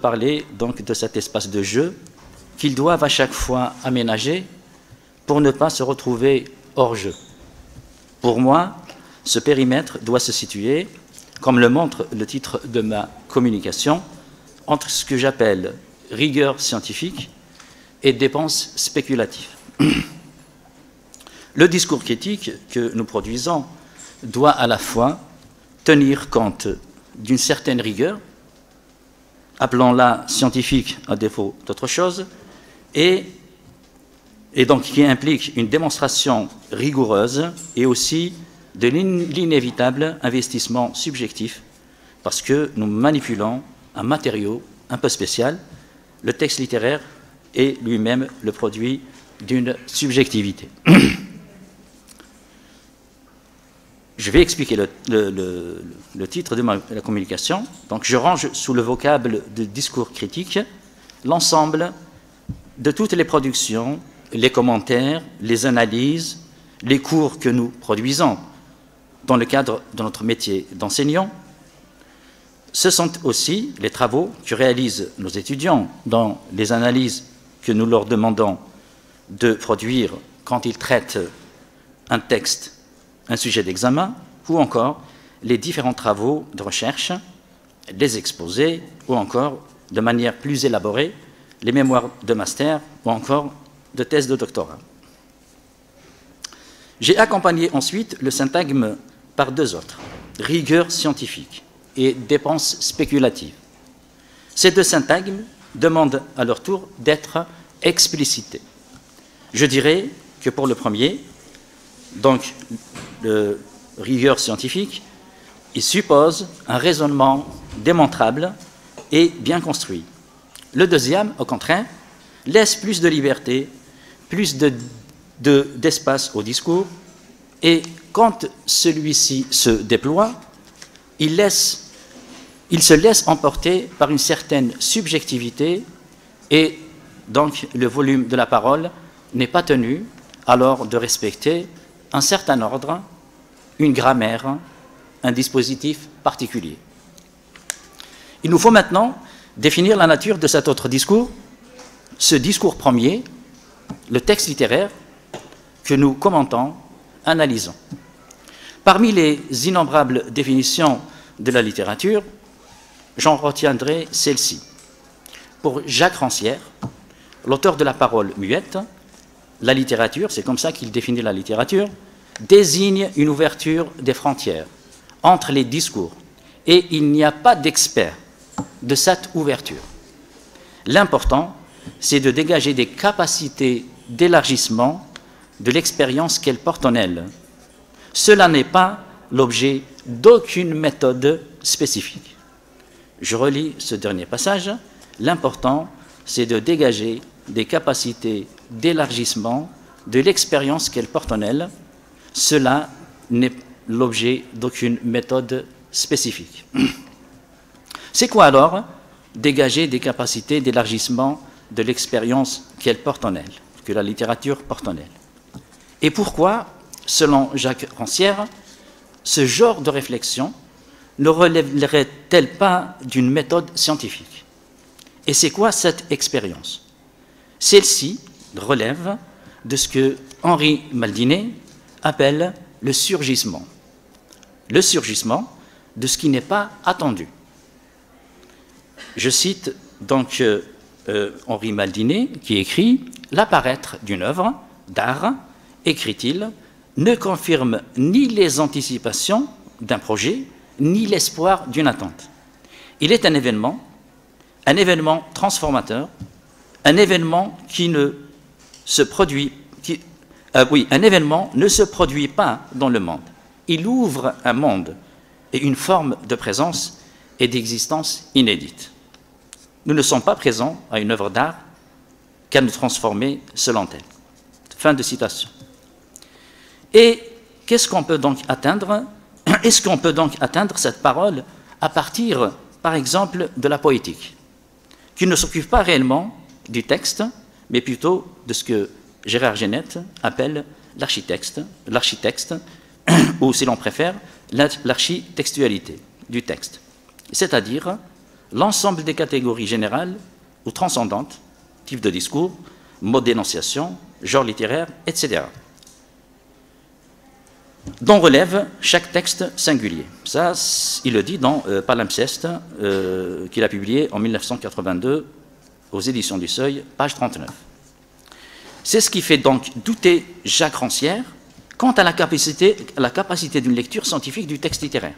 parler donc de cet espace de jeu qu'ils doivent à chaque fois aménager pour ne pas se retrouver hors jeu. Pour moi, ce périmètre doit se situer, comme le montre le titre de ma communication, entre ce que j'appelle rigueur scientifique et dépenses spéculatives. Le discours critique que nous produisons doit à la fois tenir compte d'une certaine rigueur, appelons-la scientifique à défaut d'autre chose, et donc qui implique une démonstration rigoureuse et aussi de l'inévitable investissement subjectif, parce que nous manipulons un matériau un peu spécial. Le texte littéraire est lui-même le produit d'une subjectivité. Je vais expliquer le titre de la communication. Donc, je range sous le vocable de discours critique l'ensemble de toutes les productions, les commentaires, les analyses, les cours que nous produisons dans le cadre de notre métier d'enseignant. Ce sont aussi les travaux que réalisent nos étudiants dans les analyses que nous leur demandons de produire quand ils traitent un texte, un sujet d'examen, ou encore les différents travaux de recherche, les exposés, ou encore, de manière plus élaborée, les mémoires de master, ou encore de thèse de doctorat. J'ai accompagné ensuite le syntagme par deux autres, rigueur scientifique et dépenses spéculatives. Ces deux syntagmes demandent à leur tour d'être explicités. Je dirais que pour le premier, donc le rigueur scientifique, il suppose un raisonnement démontrable et bien construit. Le deuxième, au contraire, laisse plus de liberté, plus d'espace au discours, et quand celui-ci se déploie, il se laisse emporter par une certaine subjectivité, et donc le volume de la parole n'est pas tenu alors de respecter un certain ordre, une grammaire, un dispositif particulier. Il nous faut maintenant définir la nature de cet autre discours, ce discours premier, le texte littéraire que nous commentons, analysons. Parmi les innombrables définitions de la littérature, j'en retiendrai celle-ci. Pour Jacques Rancière, l'auteur de la parole muette, la littérature, c'est comme ça qu'il définit la littérature, désigne une ouverture des frontières entre les discours, et il n'y a pas d'expert de cette ouverture. L'important, c'est de dégager des capacités d'élargissement de l'expérience qu'elle porte en elle. Cela n'est pas l'objet d'aucune méthode spécifique. Je relis ce dernier passage. L'important, c'est de dégager des capacités d'élargissement de l'expérience qu'elle porte en elle. Cela n'est l'objet d'aucune méthode spécifique. C'est quoi alors dégager des capacités d'élargissement de l'expérience qu'elle porte en elle, que la littérature porte en elle? Et pourquoi, selon Jacques Rancière, ce genre de réflexion ne relèverait-elle pas d'une méthode scientifique? Et c'est quoi cette expérience? Celle-ci relève de ce que Henri Maldinet appelle le surgissement. Le surgissement de ce qui n'est pas attendu. Je cite donc Henri Maldinet qui écrit « L'apparaître d'une œuvre d'art, écrit-il, ne confirme ni les anticipations d'un projet, ni l'espoir d'une attente. Il est un événement transformateur, un événement qui ne se produit, un événement ne se produit pas dans le monde. Il ouvre un monde et une forme de présence et d'existence inédite. Nous ne sommes pas présents à une œuvre d'art qu'à nous transformer selon elle. » Fin de citation. Et qu'est-ce qu'on peut donc atteindre? Est-ce qu'on peut donc atteindre cette parole à partir, par exemple, de la poétique, qui ne s'occupe pas réellement du texte, mais plutôt de ce que Gérard Genette appelle l'architecte, ou si l'on préfère, l'architextualité du texte, c'est-à-dire l'ensemble des catégories générales ou transcendantes, type de discours, mode d'énonciation, genre littéraire, etc., dont relève chaque texte singulier. Ça, il le dit dans Palimpseste, qu'il a publié en 1982 aux éditions du Seuil, page 39. C'est ce qui fait donc douter Jacques Rancière quant à la capacité d'une lecture scientifique du texte littéraire.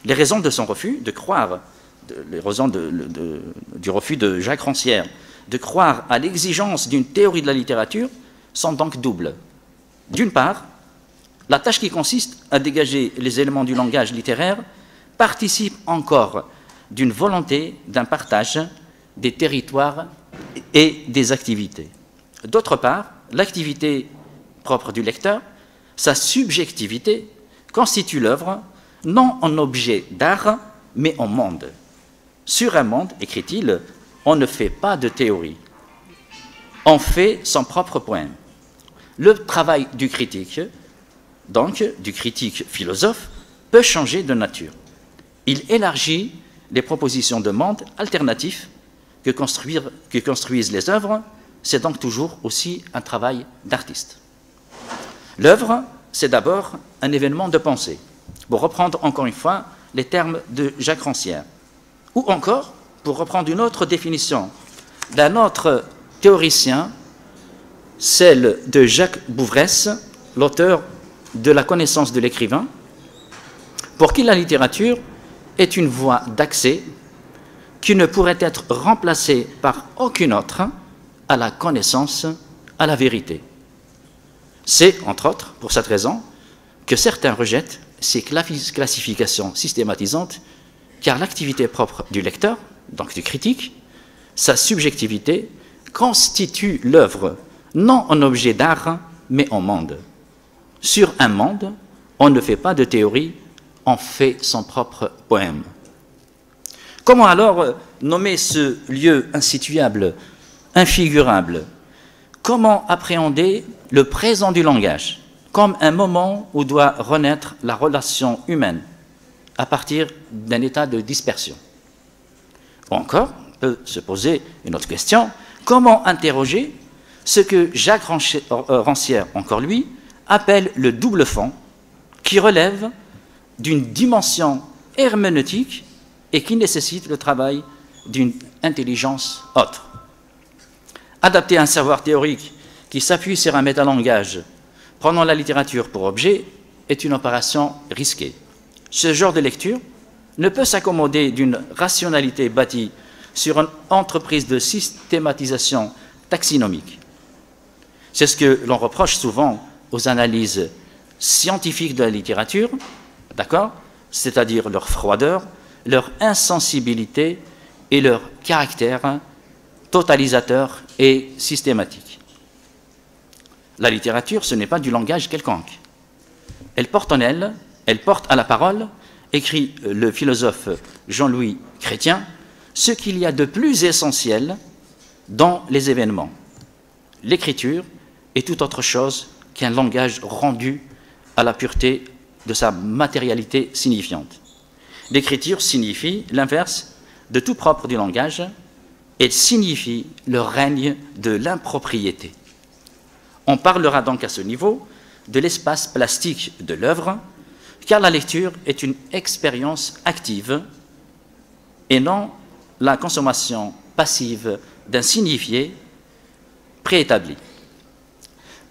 Les raisons de son refus de croire, les raisons du refus de Jacques Rancière de croire à l'exigence d'une théorie de la littérature sont donc doubles. D'une part, la tâche qui consiste à dégager les éléments du langage littéraire participe encore d'une volonté d'un partage des territoires et des activités. D'autre part, l'activité propre du lecteur, sa subjectivité, constitue l'œuvre non en objet d'art, mais en monde. Sur un monde, écrit-il, on ne fait pas de théorie, on fait son propre poème. Le travail du critique, donc du critique philosophe, peut changer de nature. Il élargit les propositions de monde alternatifs que construisent les œuvres. C'est donc toujours aussi un travail d'artiste. L'œuvre, c'est d'abord un événement de pensée, pour reprendre encore une fois les termes de Jacques Rancière, ou encore, pour reprendre une autre définition d'un autre théoricien, celle de Jacques Bouvresse, l'auteur de La connaissance de l'écrivain, pour qui la littérature est une voie d'accès qui ne pourrait être remplacée par aucune autre à la connaissance, à la vérité. C'est, entre autres, pour cette raison, que certains rejettent ces classifications systématisantes, car l'activité propre du lecteur, donc du critique, sa subjectivité, constitue l'œuvre non en objet d'art, mais en monde. Sur un monde, on ne fait pas de théorie, on fait son propre poème. Comment alors nommer ce lieu insituable, infigurable? Comment appréhender le présent du langage comme un moment où doit renaître la relation humaine à partir d'un état de dispersion? Ou encore, on peut se poser une autre question, comment interroger ce que Jacques Rancière, encore lui, appelle le double fond, qui relève d'une dimension herméneutique et qui nécessite le travail d'une intelligence autre. Adapter un savoir théorique qui s'appuie sur un métalangage, prenant la littérature pour objet, est une opération risquée. Ce genre de lecture ne peut s'accommoder d'une rationalité bâtie sur une entreprise de systématisation taxinomique. C'est ce que l'on reproche souvent aux analyses scientifiques de la littérature, d'accord, c'est-à-dire leur froideur, leur insensibilité et leur caractère totalisateur et systématique. La littérature, ce n'est pas du langage quelconque. Elle porte en elle, elle porte à la parole, écrit le philosophe Jean-Louis Chrétien, ce qu'il y a de plus essentiel dans les événements. L'écriture est tout autre chose qu'un langage rendu à la pureté de sa matérialité signifiante. L'écriture signifie l'inverse de tout propre du langage, elle signifie le règne de l'impropriété. On parlera donc à ce niveau de l'espace plastique de l'œuvre, car la lecture est une expérience active et non la consommation passive d'un signifié préétabli.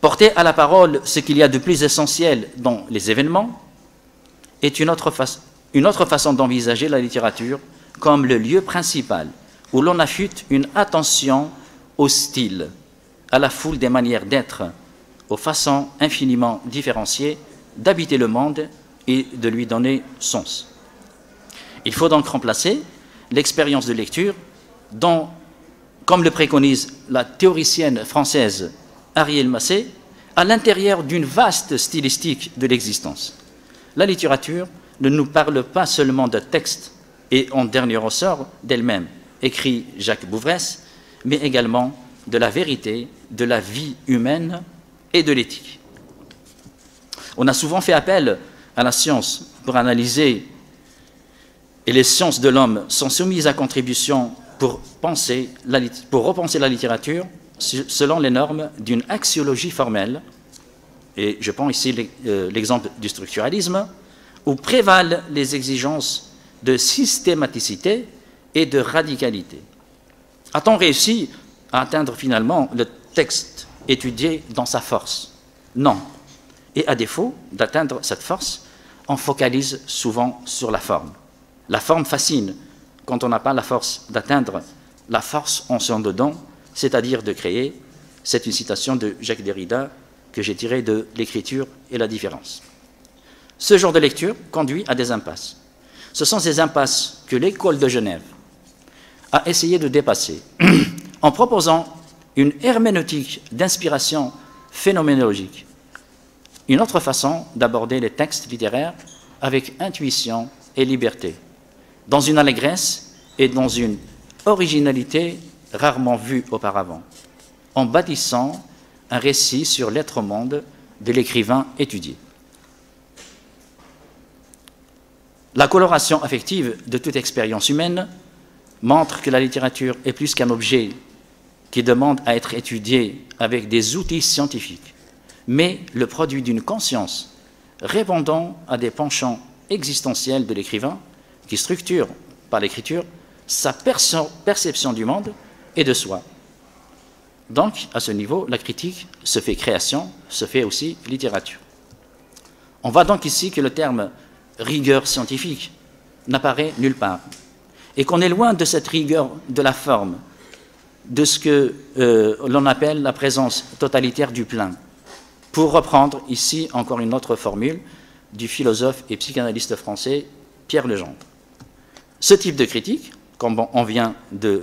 Porter à la parole ce qu'il y a de plus essentiel dans les événements est une autre façon d'envisager la littérature comme le lieu principal où l'on affûte une attention au style, à la foule des manières d'être, aux façons infiniment différenciées d'habiter le monde et de lui donner sens. Il faut donc remplacer l'expérience de lecture dont, comme le préconise la théoricienne française Ariel Macé, à l'intérieur d'une vaste stylistique de l'existence. La littérature ne nous parle pas seulement de texte et en dernier ressort d'elle-même, écrit Jacques Bouvresse, mais également de la vérité, de la vie humaine et de l'éthique. On a souvent fait appel à la science pour analyser et les sciences de l'homme sont soumises à contribution pour repenser la littérature selon les normes d'une axiologie formelle, et je prends ici l'exemple du structuralisme, où prévalent les exigences de systématicité et de radicalité. A-t-on réussi à atteindre finalement le texte étudié dans sa force? Non. Et à défaut d'atteindre cette force, on focalise souvent sur la forme. La forme fascine quand on n'a pas la force d'atteindre la force en son dedans, c'est-à-dire de créer. C'est une citation de Jacques Derrida que j'ai tirée de L'écriture et la différence. Ce genre de lecture conduit à des impasses. Ce sont ces impasses que l'école de Genève a essayé de dépasser en proposant une herméneutique d'inspiration phénoménologique, une autre façon d'aborder les textes littéraires avec intuition et liberté, dans une allégresse et dans une originalité rarement vue auparavant, en bâtissant un récit sur l'être-monde de l'écrivain étudié. La coloration affective de toute expérience humaine montre que la littérature est plus qu'un objet qui demande à être étudié avec des outils scientifiques, mais le produit d'une conscience répondant à des penchants existentiels de l'écrivain qui structure par l'écriture sa perception du monde et de soi. Donc, à ce niveau, la critique se fait création, se fait aussi littérature. On voit donc ici que le terme rigueur scientifique n'apparaît nulle part et qu'on est loin de cette rigueur de la forme, de ce que l'on appelle la présence totalitaire du plein, pour reprendre ici encore une autre formule du philosophe et psychanalyste français Pierre Legendre. Ce type de critique, comme on vient de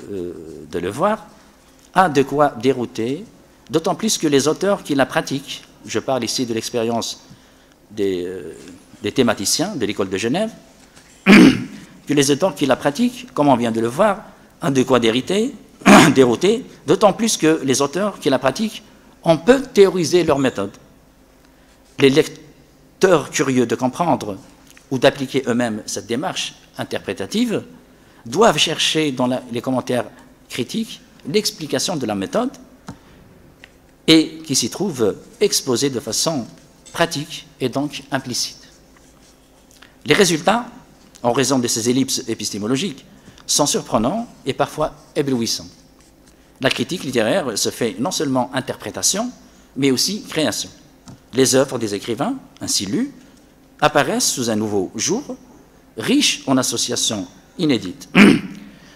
le voir, a de quoi dérouter, d'autant plus que les auteurs qui la pratiquent, je parle ici de l'expérience des thématiciens de l'école de Genève, que les auteurs qui la pratiquent, comme on vient de le voir, ont de quoi dérouter, d'autant plus que les auteurs qui la pratiquent ont peu théorisé leur méthode. Les lecteurs curieux de comprendre ou d'appliquer eux-mêmes cette démarche interprétative doivent chercher dans les commentaires critiques l'explication de la méthode et qui s'y trouve exposée de façon pratique et donc implicite. Les résultats, en raison de ces ellipses épistémologiques, sont surprenants et parfois éblouissants. La critique littéraire se fait non seulement interprétation, mais aussi création. Les œuvres des écrivains, ainsi lues, apparaissent sous un nouveau jour, riches en associations inédites.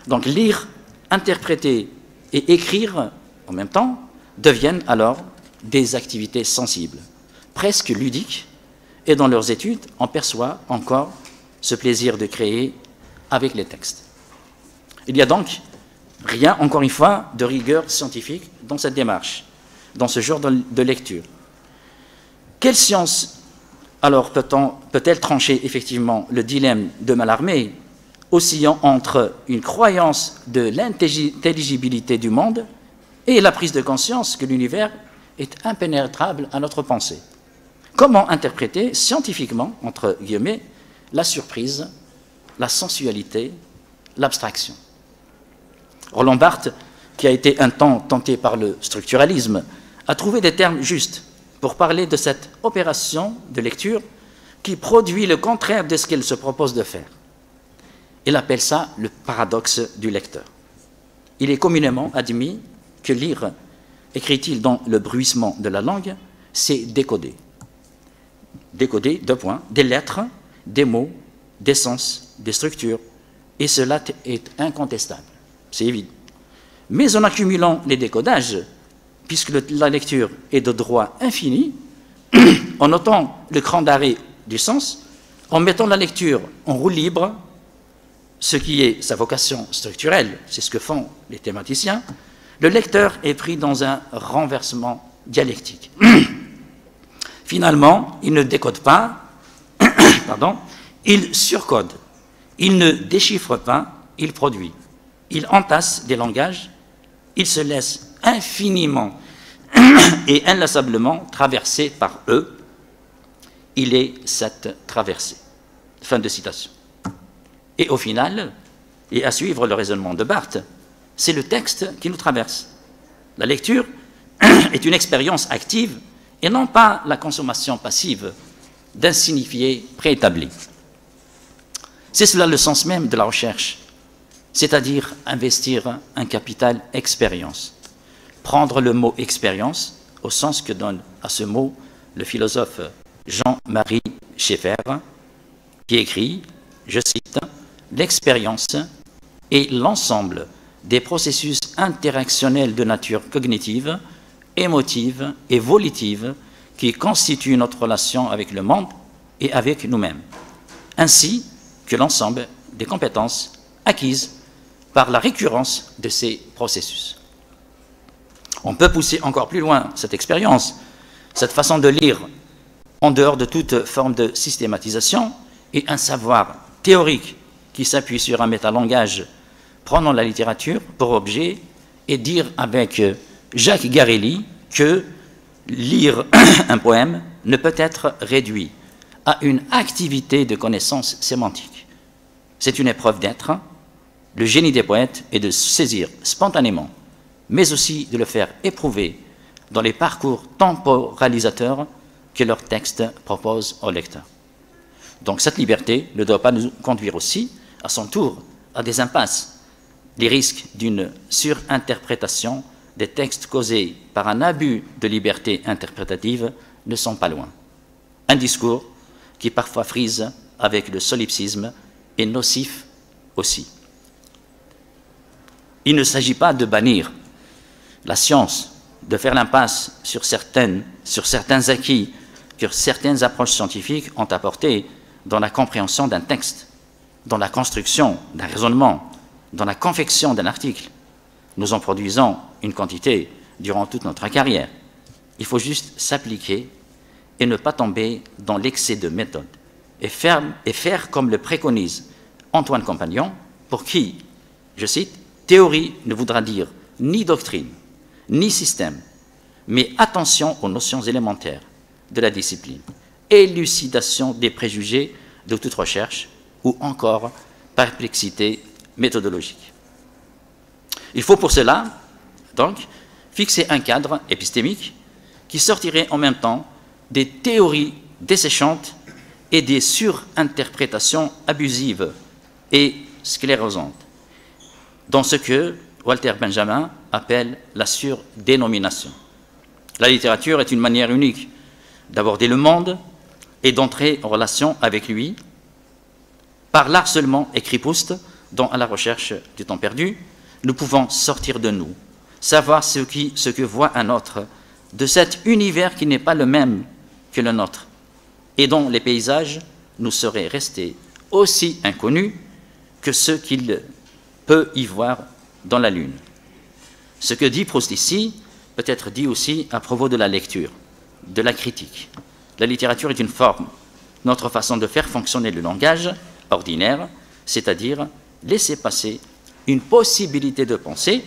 Donc lire, interpréter et écrire en même temps deviennent alors des activités sensibles, presque ludiques, et dans leurs études, on perçoit encore ce plaisir de créer avec les textes. Il n'y a donc rien, encore une fois, de rigueur scientifique dans cette démarche, dans ce genre de lecture. Quelle science, alors, peut-elle trancher effectivement le dilemme de Mallarmé, oscillant entre une croyance de l'intelligibilité du monde et la prise de conscience que l'univers est impénétrable à notre pensée? Comment interpréter scientifiquement, entre guillemets, la surprise, la sensualité, l'abstraction? Roland Barthes, qui a été un temps tenté par le structuralisme, a trouvé des termes justes pour parler de cette opération de lecture qui produit le contraire de ce qu'elle se propose de faire. Il appelle ça le paradoxe du lecteur. Il est communément admis que lire, écrit-il dans le bruissement de la langue, c'est décoder. Décoder, deux points, des lettres, des mots, des sens, des structures, et cela est incontestable, c'est évident. Mais en accumulant les décodages, puisque la lecture est de droit infini, en notant le cran d'arrêt du sens, en mettant la lecture en roue libre, ce qui est sa vocation structurelle, c'est ce que font les thématiciens, le lecteur est pris dans un renversement dialectique. Finalement, il ne décode pas, il surcode, il ne déchiffre pas, il produit. Il entasse des langages, il se laisse infiniment et inlassablement traverser par eux. Il est cette traversée. Fin de citation. Et au final, et à suivre le raisonnement de Barthes, c'est le texte qui nous traverse. La lecture est une expérience active et non pas la consommation passive d'un signifié préétabli. C'est cela le sens même de la recherche, c'est-à-dire investir un capital expérience. Prendre le mot expérience au sens que donne à ce mot le philosophe Jean-Marie Schaeffer, qui écrit, je cite, « L'expérience est l'ensemble des processus interactionnels de nature cognitive, émotive et volitive qui constituent notre relation avec le monde et avec nous-mêmes, ainsi que l'ensemble des compétences acquises par la récurrence de ces processus. » On peut pousser encore plus loin cette expérience, cette façon de lire en dehors de toute forme de systématisation et un savoir théorique qui s'appuie sur un métalangage prenant la littérature pour objet et dire avec Jacques Garelli que lire un poème ne peut être réduit à une activité de connaissance sémantique. C'est une épreuve d'être. Le génie des poètes est de saisir spontanément, mais aussi de le faire éprouver dans les parcours temporalisateurs que leur texte propose au lecteur. Donc cette liberté ne doit pas nous conduire aussi, à son tour, à des impasses. Les risques d'une surinterprétation des textes causés par un abus de liberté interprétative ne sont pas loin. Un discours qui parfois frise avec le solipsisme est nocif aussi. Il ne s'agit pas de bannir la science, de faire l'impasse sur certains acquis que certaines approches scientifiques ont apportés dans la compréhension d'un texte, dans la construction d'un raisonnement, dans la confection d'un article. Nous en produisons une quantité durant toute notre carrière. Il faut juste s'appliquer et ne pas tomber dans l'excès de méthode et faire comme le préconise Antoine Compagnon, pour qui, je cite, « théorie ne voudra dire ni doctrine, ni système, mais attention aux notions élémentaires de la discipline, élucidation des préjugés de toute recherche ou encore perplexité méthodologique. » Il faut pour cela, donc, fixer un cadre épistémique qui sortirait en même temps des théories desséchantes et des surinterprétations abusives et sclérosantes, dans ce que Walter Benjamin appelle la surdénomination. La littérature est une manière unique d'aborder le monde et d'entrer en relation avec lui. Par l'art seulement, écrit Proust, dans À la recherche du temps perdu, nous pouvons sortir de nous, savoir ce que voit un autre, de cet univers qui n'est pas le même que le nôtre, et dont les paysages nous seraient restés aussi inconnus que ce qu'il peut y voir dans la Lune. Ce que dit Proust ici peut être dit aussi à propos de la lecture, de la critique. La littérature est une forme, notre façon de faire fonctionner le langage ordinaire, c'est-à-dire laisser passer une possibilité de pensée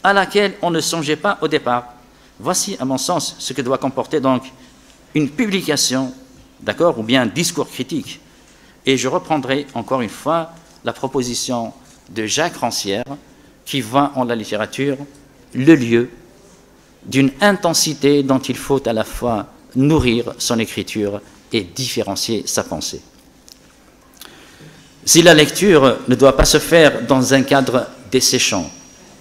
à laquelle on ne songeait pas au départ. Voici, à mon sens, ce que doit comporter donc une publication, d'accord, ou bien un discours critique. Et je reprendrai encore une fois la proposition de Jacques Rancière, qui voit en la littérature le lieu d'une intensité dont il faut à la fois nourrir son écriture et différencier sa pensée. Si la lecture ne doit pas se faire dans un cadre desséchant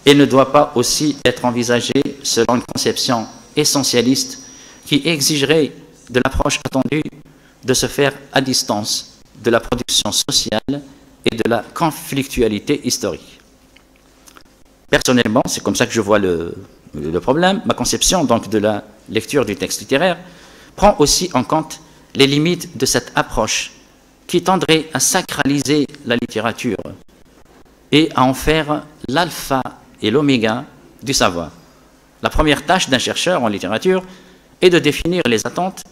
et ne doit pas aussi être envisagée selon une conception essentialiste qui exigerait de l'approche attendue de se faire à distance de la production sociale et de la conflictualité historique. Personnellement, c'est comme ça que je vois le problème. Ma conception donc de la lecture du texte littéraire prend aussi en compte les limites de cette approche qui tendrait à sacraliser la littérature et à en faire l'alpha et l'oméga du savoir. La première tâche d'un chercheur en littérature est de définir les attentes,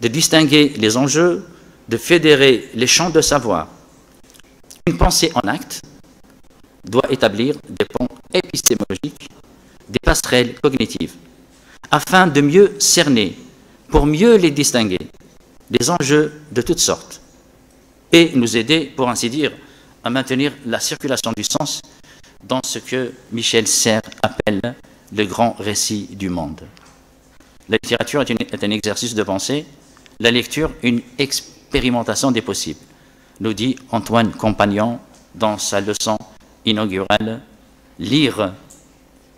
de distinguer les enjeux, de fédérer les champs de savoir. Une pensée en acte doit établir des ponts épistémologiques, des passerelles cognitives, afin de mieux cerner, pour mieux les distinguer, des enjeux de toutes sortes, et nous aider, pour ainsi dire, à maintenir la circulation du sens dans ce que Michel Serres appelle le grand récit du monde. La littérature est un exercice de pensée, la lecture une expérimentation des possibles, nous dit Antoine Compagnon dans sa leçon inaugurale. Lire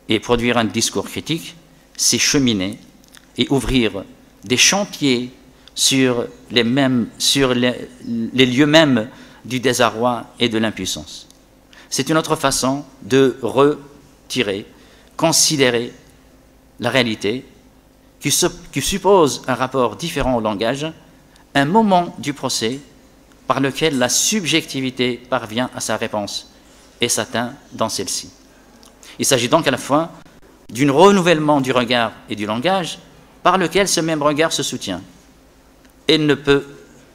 et produire un discours critique, c'est cheminer et ouvrir des chantiers sur les lieux mêmes du désarroi et de l'impuissance. C'est une autre façon de retirer, considérer la réalité qui suppose un rapport différent au langage, un moment du procès par lequel la subjectivité parvient à sa réponse et s'atteint dans celle-ci. Il s'agit donc à la fois d'un renouvellement du regard et du langage par lequel ce même regard se soutient et ne peut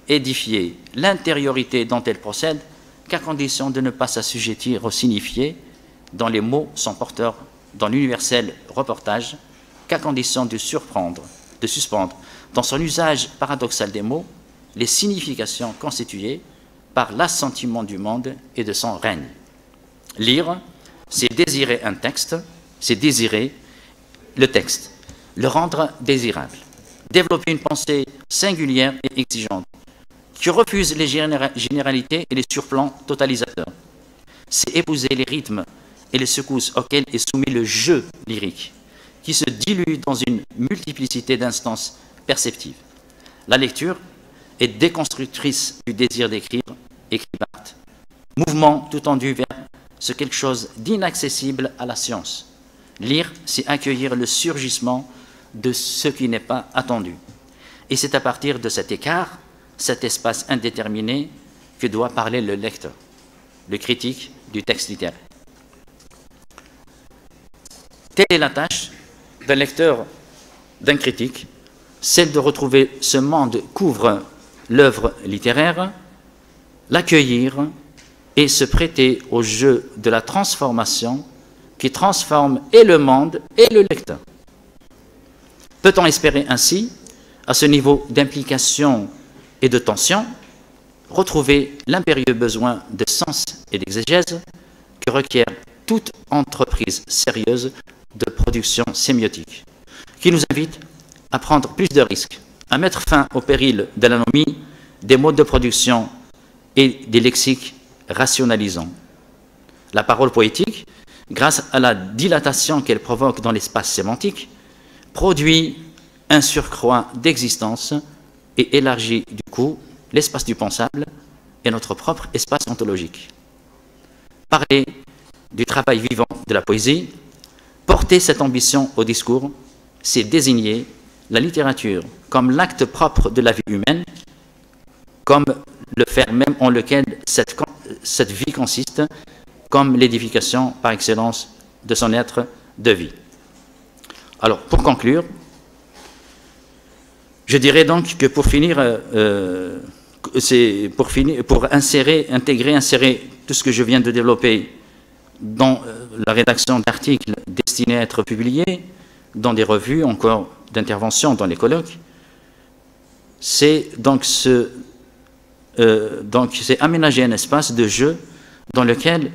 édifier l'intériorité dont elle procède qu'à condition de ne pas s'assujettir au signifié dont les mots sont porteurs dans l'universel reportage, qu'à condition de suspendre dans son usage paradoxal des mots les significations constituées par l'assentiment du monde et de son règne. Lire, c'est désirer un texte, c'est désirer le texte, le rendre désirable, développer une pensée singulière et exigeante, qui refuse les généralités et les surplans totalisateurs. C'est épouser les rythmes et les secousses auxquelles est soumis le jeu lyrique, qui se dilue dans une multiplicité d'instances perceptives. La lecture est déconstructrice du désir d'écrire, écrit Barthes, mouvement tout tendu vers ce quelque chose d'inaccessible à la science. Lire, c'est accueillir le surgissement de ce qui n'est pas attendu. Et c'est à partir de cet écart, cet espace indéterminé, que doit parler le lecteur, le critique du texte littéraire. Telle est la tâche d'un lecteur, d'un critique, celle de retrouver ce monde qu'ouvre l'œuvre littéraire, l'accueillir et se prêter au jeu de la transformation qui transforme et le monde et le lecteur. Peut-on espérer ainsi, à ce niveau d'implication et de tension, retrouver l'impérieux besoin de sens et d'exégèse que requiert toute entreprise sérieuse de production sémiotique, qui nous invite à prendre plus de risques, à mettre fin au péril de l'anomie des modes de production et des lexiques rationalisants. La parole poétique, grâce à la dilatation qu'elle provoque dans l'espace sémantique, produit un surcroît d'existence et élargit du coup l'espace du pensable et notre propre espace ontologique. Parler du travail vivant de la poésie, porter cette ambition au discours, c'est désigner la littérature comme l'acte propre de la vie humaine, comme le fer même en lequel cette vie consiste, comme l'édification par excellence de son être de vie. Alors, pour conclure, je dirais donc que pour insérer tout ce que je viens de développer dans la rédaction d'articles destinés à être publiés, dans des revues, encore d'intervention dans les colloques, c'est donc aménager un espace de jeu dans lequel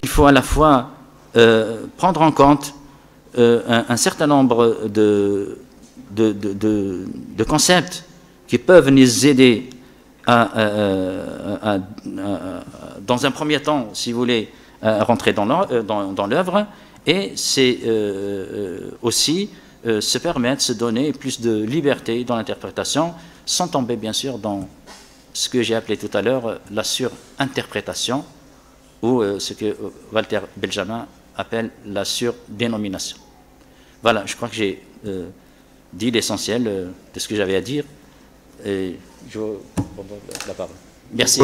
il faut à la fois prendre en compte un certain nombre de concepts qui peuvent nous aider dans un premier temps, si vous voulez, à rentrer dans l'œuvre, et c'est aussi se permettre, se donner plus de liberté dans l'interprétation, sans tomber bien sûr dans ce que j'ai appelé tout à l'heure la surinterprétation, ou ce que Walter Benjamin appelle la surdénomination. Voilà, je crois que j'ai dit l'essentiel de ce que j'avais à dire, et je vous redonne la parole. Merci.